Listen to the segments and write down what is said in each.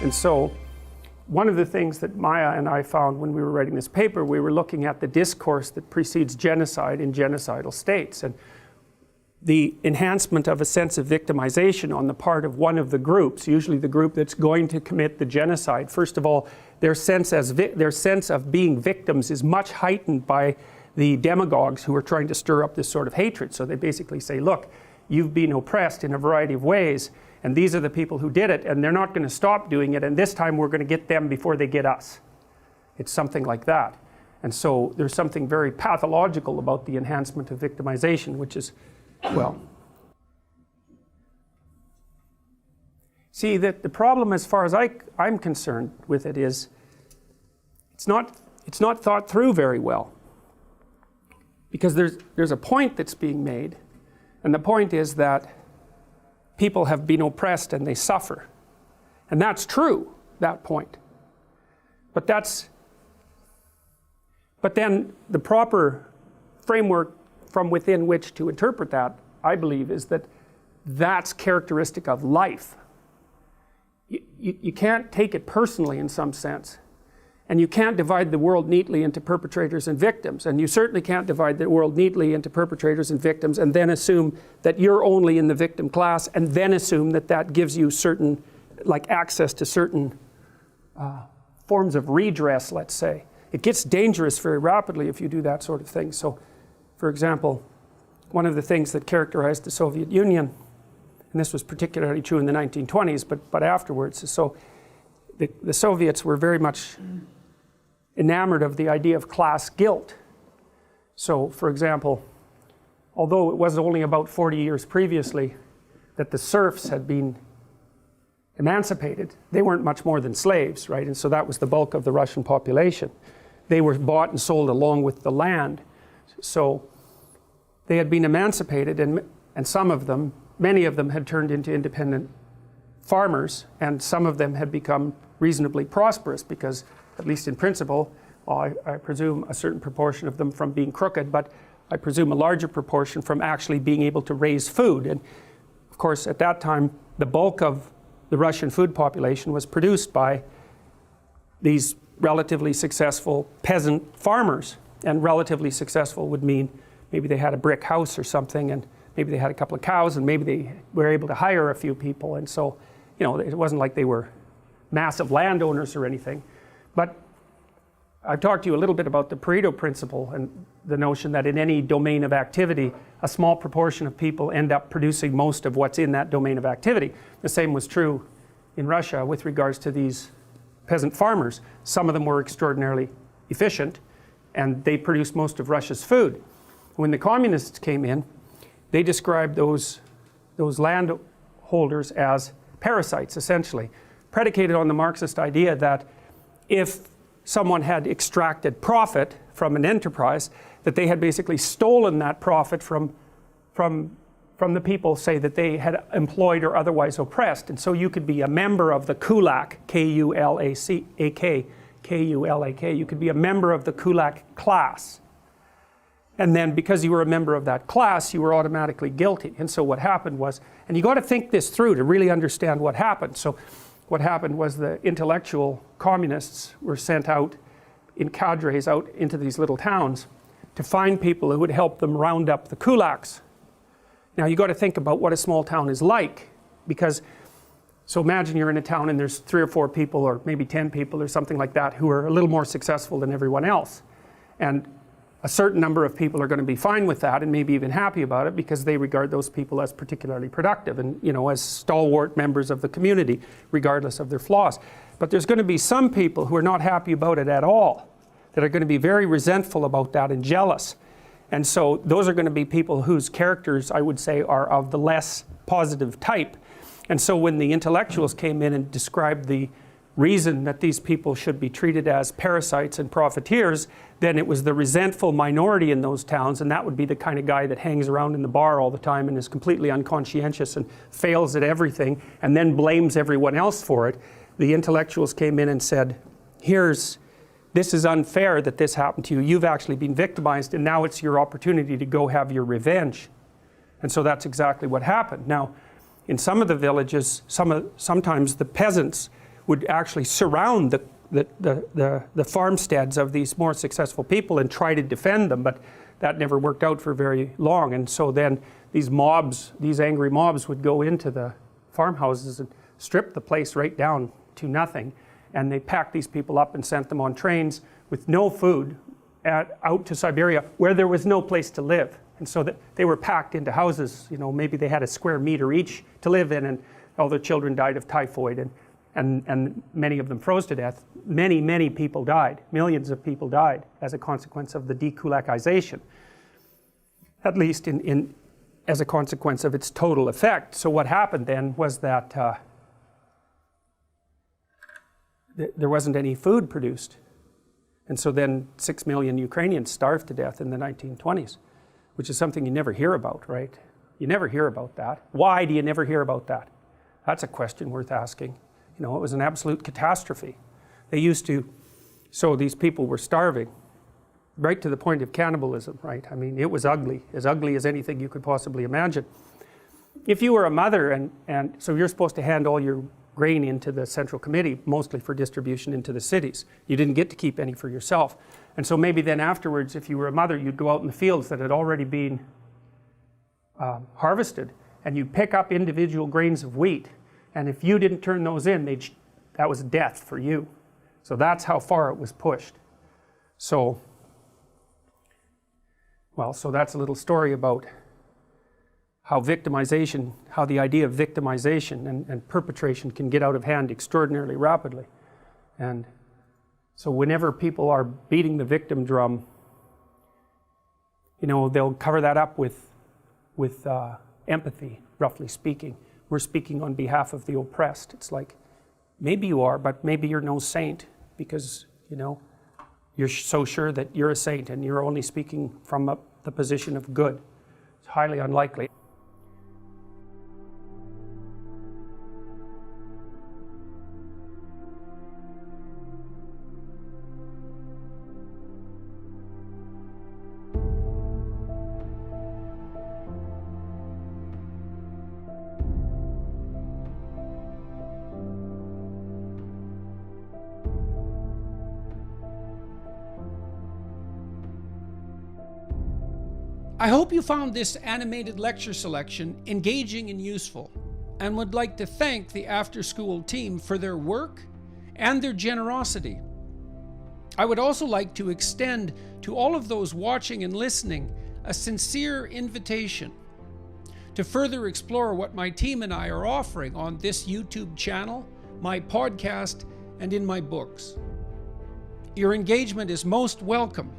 And so, one of the things that Maya and I found when we were writing this paper, we were looking at the discourse that precedes genocide in genocidal states. And the enhancement of a sense of victimization on the part of one of the groups, usually the group that's going to commit the genocide. First of all, their sense of being victims is much heightened by the demagogues who are trying to stir up this sort of hatred. So they basically say, look, you've been oppressed in a variety of ways, and these are the people who did it, and they're not going to stop doing it, and this time we're going to get them before they get us. It's something like that. And so there's something very pathological about the enhancement of victimization, which is, well, see, that the problem as far as I'm concerned with it is it's not thought through very well. Because there's a point that's being made, and the point is that people have been oppressed and they suffer. And that's true, that point. But then the proper framework from within which to interpret that, I believe, is that that's characteristic of life. You can't take it personally in some sense. And you can't divide the world neatly into perpetrators and victims. And you certainly can't divide the world neatly into perpetrators and victims and then assume that you're only in the victim class and then assume that that gives you certain, like access to certain forms of redress, let's say. It gets dangerous very rapidly if you do that sort of thing. So, for example, one of the things that characterized the Soviet Union, and this was particularly true in the 1920s, but afterwards, so the Soviets were very much enamored of the idea of class guilt. So, for example, although it was only about 40 years previously that the serfs had been emancipated, they weren't much more than slaves, right? And so that was the bulk of the Russian population. They were bought and sold along with the land. So they had been emancipated, and some of them, many of them had turned into independent farmers, and some of them had become reasonably prosperous because, at least in principle, I presume a certain proportion of them from being crooked, but I presume a larger proportion from actually being able to raise food. And of course, at that time, the bulk of the Russian food population was produced by these relatively successful peasant farmers. And relatively successful would mean maybe they had a brick house or something, and maybe they had a couple of cows, and maybe they were able to hire a few people. And so, you know, it wasn't like they were massive landowners or anything. But I've talked to you a little bit about the Pareto principle and the notion that in any domain of activity, a small proportion of people end up producing most of what's in that domain of activity. The same was true in Russia with regards to these peasant farmers. Some of them were extraordinarily efficient, and they produced most of Russia's food. When the communists came in, they described those landholders as parasites, essentially, predicated on the Marxist idea that if someone had extracted profit from an enterprise, that they had basically stolen that profit from the people, say, that they had employed or otherwise oppressed. And so you could be a member of the kulak, K-U-L-A-K, K-U-L-A-K. You could be a member of the kulak class. And then because you were a member of that class, you were automatically guilty. And so what happened was, and you got to think this through to really understand what happened. So what happened was the intellectual communists were sent out in cadres out into these little towns to find people who would help them round up the kulaks. Now you got to think about what a small town is like, because, so imagine you're in a town and there's 3 or 4 people or maybe 10 people or something like that who are a little more successful than everyone else. And a certain number of people are going to be fine with that and maybe even happy about it because they regard those people as particularly productive and, you know, as stalwart members of the community, regardless of their flaws. But there's going to be some people who are not happy about it at all, that are going to be very resentful about that and jealous. And so those are going to be people whose characters, I would say, are of the less positive type. And so when the intellectuals came in and described the reason that these people should be treated as parasites and profiteers, then it was the resentful minority in those towns, and that would be the kind of guy that hangs around in the bar all the time and is completely unconscientious and fails at everything and then blames everyone else for it. The intellectuals came in and said, here's this is unfair that this happened to you. You've actually been victimized, and now it's your opportunity to go have your revenge. And so that's exactly what happened. Now, in some of the villages, sometimes the peasants would actually surround the farmsteads of these more successful people and try to defend them, but that never worked out for very long. And so then these mobs, these angry mobs, would go into the farmhouses and strip the place right down to nothing. And they packed these people up and sent them on trains with no food out to Siberia, where there was no place to live. And so that they were packed into houses, you know, maybe they had a square meter each to live in, and all their children died of typhoid, and many of them froze to death. Many people died. Millions of people died as a consequence of the dekulakization, at least as a consequence of its total effect. So what happened then was that there wasn't any food produced. And so then 6 million Ukrainians starved to death in the 1920s, which is something you never hear about, right? You never hear about that. Why do you never hear about that? That's a question worth asking. You know, it was an absolute catastrophe. They used to, so these people were starving, right to the point of cannibalism, right? I mean, it was ugly as anything you could possibly imagine. If you were a mother, and so you're supposed to hand all your grain into the central committee, mostly for distribution into the cities. You didn't get to keep any for yourself. And so maybe then afterwards, if you were a mother, you'd go out in the fields that had already been harvested, and you'd pick up individual grains of wheat. And if you didn't turn those in, that was death for you. So that's how far it was pushed. So, well, so that's a little story about how victimization, how the idea of victimization and perpetration can get out of hand extraordinarily rapidly. And so whenever people are beating the victim drum, you know, they'll cover that up with empathy, roughly speaking. We're speaking on behalf of the oppressed. It's like, maybe you are, but maybe you're no saint, because, you know, you're so sure that you're a saint and you're only speaking from the position of good. It's highly unlikely. I hope you found this animated lecture selection engaging and useful, and would like to thank the AfterSkool team for their work and their generosity. I would also like to extend to all of those watching and listening a sincere invitation to further explore what my team and I are offering on this YouTube channel, my podcast, and in my books. Your engagement is most welcome,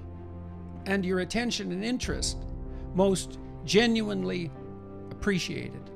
and your attention and interest most genuinely appreciated.